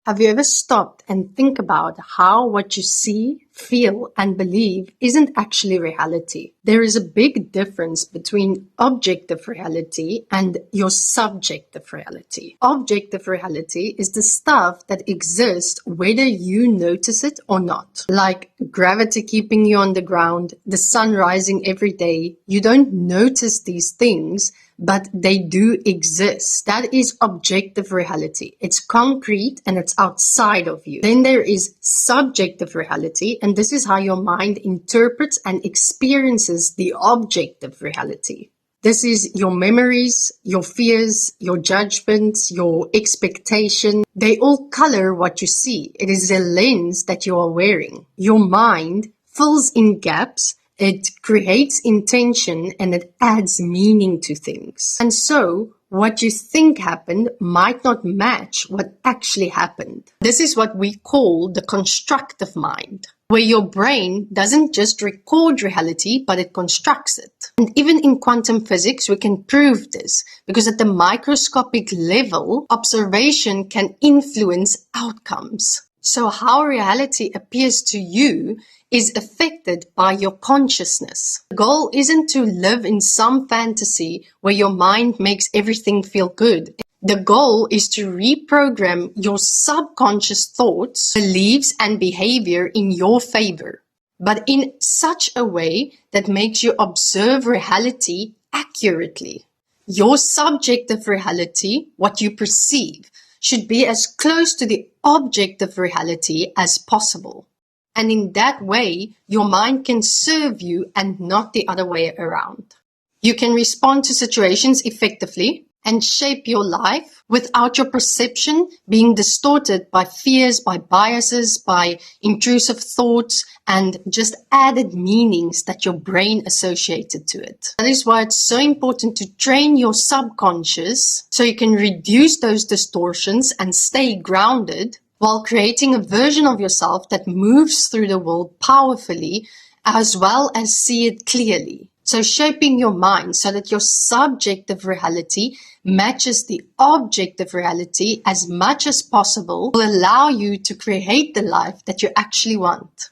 Have you ever stopped and think about how what you see, feel, and believe isn't actually reality? There is a big difference between objective reality and your subjective reality. Objective reality is the stuff that exists whether you notice it or not. Like gravity keeping you on the ground, the sun rising every day. You don't notice these things, but they do exist. That is objective reality. It's concrete and it's outside of you. Then there is subjective reality, and this is how your mind interprets and experiences the objective reality. This is your memories, your fears, your judgments, your expectation. They all color what you see. It is a lens that you are wearing. Your mind fills in gaps. It creates intention and it adds meaning to things. And so, what you think happened might not match what actually happened. This is what we call the constructive mind, where your brain doesn't just record reality, but it constructs it. And even in quantum physics, we can prove this, because at the microscopic level, observation can influence outcomes. So how reality appears to you is affected by your consciousness. The goal isn't to live in some fantasy where your mind makes everything feel good. The goal is to reprogram your subconscious thoughts, beliefs, and behavior in your favor, but in such a way that makes you observe reality accurately. Your subjective reality, what you perceive, should be as close to the objective reality as possible. And in that way, your mind can serve you and not the other way around. You can respond to situations effectively and shape your life without your perception being distorted by fears, by biases, by intrusive thoughts, and just added meanings that your brain associated to it. That is why it's so important to train your subconscious so you can reduce those distortions and stay grounded while creating a version of yourself that moves through the world powerfully as well as see it clearly. So shaping your mind so that your subjective reality matches the objective reality as much as possible will allow you to create the life that you actually want.